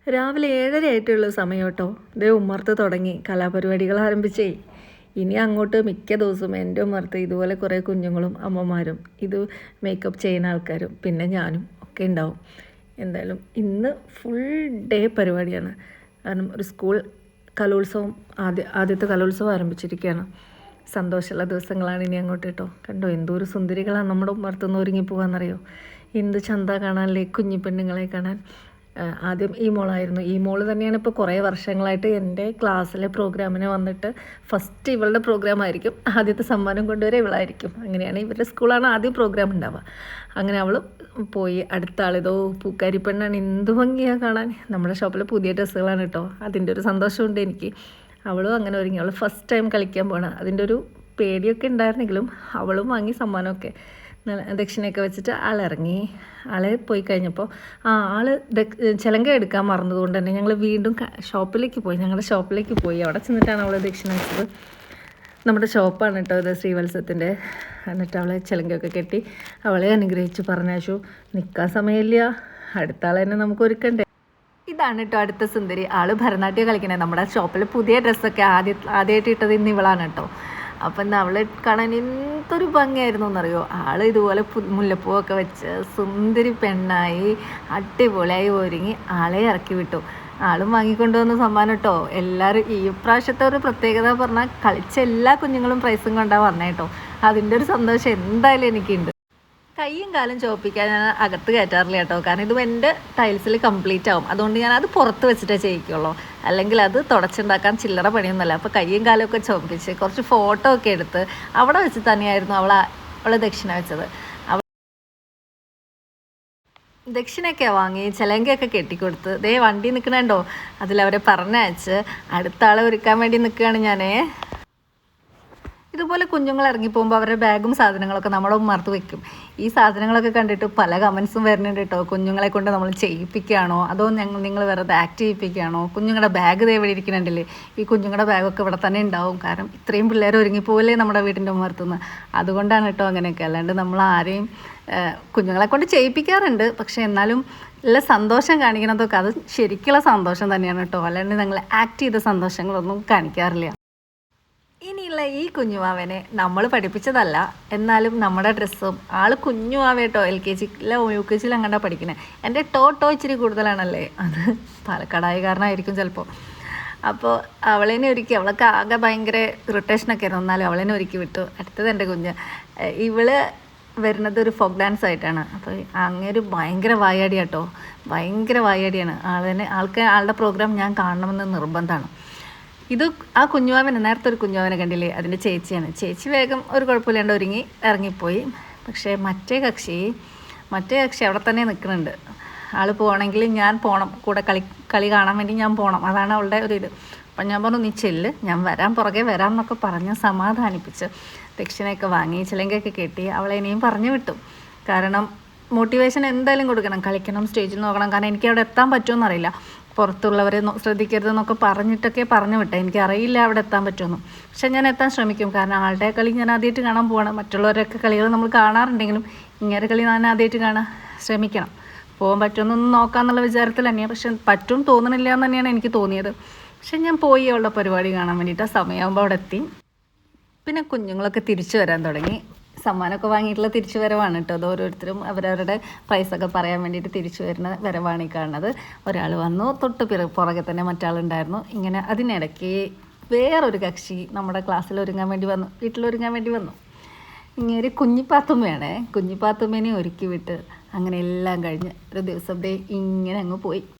രാവിലെ 7:30 ആയിട്ടുള്ള സമയം കേട്ടോ. ഇതേ ഉമ്മർത്ത് തുടങ്ങി കലാപരിപാടികൾ ആരംഭിച്ചേ. ഇനി അങ്ങോട്ട് മിക്ക ദിവസവും എൻ്റെ ഉമ്മർത്ത് ഇതുപോലെ കുറേ കുഞ്ഞുങ്ങളും അമ്മമാരും ഇത് മേക്കപ്പ് ചെയ്യുന്ന ആൾക്കാരും പിന്നെ ഞാനും ഒക്കെ ഉണ്ടാവും. എന്തായാലും ഇന്ന് ഫുൾ ഡേ പരിപാടിയാണ്. കാരണം ഒരു സ്കൂൾ കലോത്സവം ആദ്യത്തെ കലോത്സവം ആരംഭിച്ചിരിക്കുകയാണ്. സന്തോഷമുള്ള ദിവസങ്ങളാണ് ഇനി അങ്ങോട്ട് കേട്ടോ. കണ്ടോ എന്തോരു സുന്ദരികളാണ് നമ്മുടെ ഉമ്മർത്തുനിന്ന് ഒരുങ്ങി പോകാമെന്നറിയോ. എന്ത് ചന്ത കാണാനല്ലേ കുഞ്ഞി പെണ്ണുങ്ങളെ കാണാൻ. ആദ്യം ഈ മോളായിരുന്നു. ഈ മോള് തന്നെയാണ് ഇപ്പോൾ കുറേ വർഷങ്ങളായിട്ട് എൻ്റെ ക്ലാസ്സിലെ പ്രോഗ്രാമിന് വന്നിട്ട് ഫസ്റ്റ് ഇവളുടെ പ്രോഗ്രാം ആയിരിക്കും. ആദ്യത്തെ സമ്മാനം കൊണ്ടുവരെ ഇവളായിരിക്കും. അങ്ങനെയാണ് ഇവരുടെ സ്കൂളാണ് ആദ്യം പ്രോഗ്രാം ഉണ്ടാവുക. അങ്ങനെ അവൾ പോയി. അടുത്ത ആളിതോ പൂക്കാരി പെണ്ണാണ്. എന്ത് ഭംഗിയാണ് കാണാൻ. നമ്മുടെ ഷോപ്പിൽ പുതിയ ഡ്രസ്സുകളാണ് കേട്ടോ. അതിൻ്റെ ഒരു സന്തോഷമുണ്ട് എനിക്ക്. അവളും അങ്ങനെ ഒരുങ്ങി. അവൾ ഫസ്റ്റ് ടൈം കളിക്കാൻ പോകണം. അതിൻ്റെ ഒരു പേടിയൊക്കെ ഉണ്ടായിരുന്നെങ്കിലും അവളും വാങ്ങി സമ്മാനമൊക്കെ ദക്ഷിണയൊക്കെ വെച്ചിട്ട് ആളിറങ്ങി. ആളെ പോയി കഴിഞ്ഞപ്പോൾ ആള് ചിലങ്ക എടുക്കാൻ മറന്നതുകൊണ്ട് തന്നെ ഞങ്ങൾ വീണ്ടും ഞങ്ങളുടെ ഷോപ്പിലേക്ക് പോയി. അവിടെ ചെന്നിട്ടാണ് അവൾ ദക്ഷിണ വെച്ചത്. നമ്മുടെ ഷോപ്പാണ് കേട്ടോ ഇത്, ശ്രീവത്സത്തിൻ്റെ. എന്നിട്ട് അവളെ ചിലങ്കയൊക്കെ കെട്ടി അവളെ അനുഗ്രഹിച്ച് പറഞ്ഞാശു നിൽക്കാൻ സമയമില്ല, അടുത്ത ആളെ തന്നെ നമുക്ക് ഒരുക്കണ്ടേ. ഇതാണ് കേട്ടോ അടുത്ത സുന്ദരി. ആൾ ഭരതനാട്യം കളിക്കണേ. നമ്മുടെ ഷോപ്പിൽ പുതിയ ഡ്രസ്സൊക്കെ ആദ്യമായിട്ട് ഇട്ടത് ഇന്ന് ഇവളാണ് കേട്ടോ. അപ്പം ഇന്ന് അവളെ കാണാൻ എന്തൊരു ഭംഗിയായിരുന്നു എന്നറിയോ. ആൾ ഇതുപോലെ മുല്ലപ്പൂവൊക്കെ വെച്ച് സുന്ദരി പെണ്ണായി അടിപൊളിയായി ഒരുങ്ങി ആളെ ഇറക്കി വിട്ടു. ആളും വാങ്ങിക്കൊണ്ടുവന്ന സമ്മാനം കേട്ടോ. എല്ലാവരും ഈ പ്രാവശ്യത്തെ ഒരു പ്രത്യേകത പറഞ്ഞാൽ കളിച്ച എല്ലാ കുഞ്ഞുങ്ങളും പ്രൈസും കൊണ്ടാണ് വന്നേട്ടോ. അതിൻ്റെ ഒരു സന്തോഷം എന്തായാലും എനിക്കുണ്ട്. കൈയും കാലും ചോപ്പിക്കാൻ ഞാൻ അകത്ത് കയറ്റാറില്ല കേട്ടോ. കാരണം ഇത് എൻ്റെ ടൈൽസിൽ കംപ്ലീറ്റ് ആവും. അതുകൊണ്ട് ഞാൻ അത് പുറത്ത് വെച്ചിട്ടേ ചെയ്യിക്കുള്ളൂ. അല്ലെങ്കിൽ അത് തുടച്ചുണ്ടാക്കാൻ ചില്ലറ പണിയൊന്നുമല്ല. അപ്പോൾ കൈയും കാലമൊക്കെ ചോപ്പിച്ച് കുറച്ച് ഫോട്ടോ ഒക്കെ എടുത്ത് അവിടെ വെച്ച് തന്നെയായിരുന്നു അവളെ ദക്ഷിണ വെച്ചത്. ദക്ഷിണയൊക്കെ വാങ്ങി ചിലങ്കയൊക്കെ കെട്ടിക്കൊടുത്ത് ദേ വണ്ടി നിൽക്കണുണ്ടോ, അതിലവരെ പറഞ്ഞയച്ച് അടുത്ത ആളെ ഒരുക്കാൻ വേണ്ടി നിൽക്കുകയാണ് ഞാനേ. ഇതുപോലെ കുഞ്ഞുങ്ങൾ ഇറങ്ങിപ്പോകുമ്പോൾ അവരുടെ ബാഗും സാധനങ്ങളൊക്കെ നമ്മുടെ ഉമ്മർത്ത് വെക്കും. ഈ സാധനങ്ങളൊക്കെ കണ്ടിട്ട് പല കമൻസും വരുന്നുണ്ട് കേട്ടോ. കുഞ്ഞുങ്ങളെ കൊണ്ട് നമ്മൾ ചെയ്യിപ്പിക്കുകയാണോ അതോ നിങ്ങൾ വെറുതെ ആക്ട് ചെയ്യിപ്പിക്കുകയാണോ, കുഞ്ഞുങ്ങളുടെ ബാഗ് ദേ ഇവിടെ ഇരിക്കുന്നുണ്ടല്ലേ. ഈ കുഞ്ഞുങ്ങളുടെ ബാഗൊക്കെ ഇവിടെ തന്നെ ഉണ്ടാവും. കാരണം ഇത്രയും പിള്ളേർ ഒരുങ്ങിപ്പോവില്ലേ നമ്മുടെ വീടിൻ്റെ ഉമ്മർത്തുനിന്ന്. അതുകൊണ്ടാണ് കേട്ടോ അങ്ങനെയൊക്കെ. അല്ലാണ്ട് നമ്മൾ ആരെയും കുഞ്ഞുങ്ങളെ കൊണ്ട് ചെയ്യിപ്പിക്കാറുണ്ട്. പക്ഷേ എന്നാലും എല്ലാ സന്തോഷം കാണിക്കണതൊക്കെ അത് ശരിക്കുള്ള സന്തോഷം തന്നെയാണ് കേട്ടോ. അല്ലാണ്ട് ഞങ്ങൾ ആക്ട് ചെയ്ത സന്തോഷങ്ങളൊന്നും കാണിക്കാറില്ല. ഇനിയുള്ള ഈ കുഞ്ഞുമാവനെ നമ്മൾ പഠിപ്പിച്ചതല്ല, എന്നാലും നമ്മുടെ ഡ്രസ്സും ആൾ കുഞ്ഞുമാവേട്ടോ. LKG UKG അങ്ങോട്ടാണ് പഠിക്കുന്നത്. എൻ്റെ ടോ ഇച്ചിരി കൂടുതലാണല്ലേ, അത് പാലക്കാടായ കാരണമായിരിക്കും ചിലപ്പോൾ. അപ്പോൾ അവളേനെ ഒരുക്കി, അവളൊക്കെ ആകെ ഭയങ്കര ഇറിറ്റേഷനൊക്കെ ആയിരുന്നു. എന്നാലും അവളേനെ ഒരുക്കി വിട്ടു. അടുത്തത് എൻ്റെ കുഞ്ഞ്. ഇവള് വരുന്നത് ഒരു ഫോക്ക് ഡാൻസ് ആയിട്ടാണ്. അപ്പോൾ അങ്ങേരു ഭയങ്കര വായാടി കേട്ടോ. ഭയങ്കര വായാടിയാണ്. ആളുടെ പ്രോഗ്രാം ഞാൻ കാണണമെന്ന് നിർബന്ധമാണ്. ഇത് ആ കുഞ്ഞുവാവനെ, നേരത്തെ ഒരു കുഞ്ഞുവാവനെ കണ്ടില്ലേ, അതിൻ്റെ ചേച്ചിയാണ്. ചേച്ചി വേഗം ഒരു കുഴപ്പമില്ലാണ്ട് ഒരുങ്ങി ഇറങ്ങിപ്പോയി. പക്ഷേ മറ്റേ കക്ഷി അവിടെ തന്നെ നിൽക്കുന്നുണ്ട്. ആൾ പോകണമെങ്കിൽ ഞാൻ പോകണം, കൂടെ കളി കാണാൻ വേണ്ടി ഞാൻ പോകണം. അതാണ് അവളുടെ ഒരു ഇത്. അപ്പം ഞാൻ പറഞ്ഞു നീ ചെല്ല്, ഞാൻ പുറകെ വരാം എന്നൊക്കെ പറഞ്ഞ് സമാധാനിപ്പിച്ച് ദക്ഷിണയൊക്കെ വാങ്ങി ചിലങ്കയൊക്കെ കെട്ടി അവളെ ഇനിയും പറഞ്ഞു വിട്ടു. കാരണം മോട്ടിവേഷൻ എന്തായാലും കൊടുക്കണം, കളിക്കണം, സ്റ്റേജിൽ നോക്കണം. കാരണം എനിക്ക് അവിടെ എത്താൻ പറ്റുമെന്നറിയില്ല. പുറത്തുള്ളവരെ ശ്രദ്ധിക്കരുതെന്നൊക്കെ പറഞ്ഞിട്ടൊക്കെ പറഞ്ഞു വിട്ടെ. എനിക്കറിയില്ല അവിടെ എത്താൻ പറ്റുമെന്ന്. പക്ഷെ ഞാൻ എത്താൻ ശ്രമിക്കും. കാരണം ആളുടെ കളി ഞാൻ ആദ്യമായിട്ട് കാണാൻ പോവാണ്. മറ്റുള്ളവരൊക്കെ കളികൾ നമ്മൾ കാണാറുണ്ടെങ്കിലും ഇങ്ങനെ കളി ഞാൻ ആദ്യമായിട്ട് കാണാൻ ശ്രമിക്കണം. പോകാൻ പറ്റുമെന്നൊന്നും നോക്കാമെന്നുള്ള വിചാരത്തിൽ തന്നെയാണ്. പക്ഷെ പറ്റും തോന്നണില്ല എന്ന് തന്നെയാണ് എനിക്ക് തോന്നിയത്. പക്ഷെ ഞാൻ പോയി അവളുടെ പരിപാടി കാണാൻ വേണ്ടിയിട്ട്. ആ സമയമാകുമ്പോൾ അവിടെ എത്തി. പിന്നെ കുഞ്ഞുങ്ങളൊക്കെ തിരിച്ചു വരാൻ തുടങ്ങി. സമ്മാനമൊക്കെ വാങ്ങിയിട്ടുള്ള തിരിച്ചു വരവാണ് കേട്ടോ. അത് ഓരോരുത്തരും അവരവരുടെ പ്രൈസൊക്കെ പറയാൻ വേണ്ടിയിട്ട് തിരിച്ചു വരുന്ന വരവാണ് ഈ കാണുന്നത്. ഒരാൾ വന്നു, തൊട്ട് പുറകെ തന്നെ മറ്റാളുണ്ടായിരുന്നു. ഇങ്ങനെ അതിനിടയ്ക്ക് വേറൊരു കക്ഷി നമ്മുടെ ക്ലാസ്സിൽ ഒരുങ്ങാൻ വേണ്ടി വന്നു, വീട്ടിലൊരുങ്ങാൻ വേണ്ടി വന്നു. ഇങ്ങനെ കുഞ്ഞിപ്പാത്തുമ്മേനെ ഒരുക്കി വിട്ട് അങ്ങനെ എല്ലാം കഴിഞ്ഞ് ഒരു ദിവസം ഇങ്ങനെ അങ്ങ് പോയി.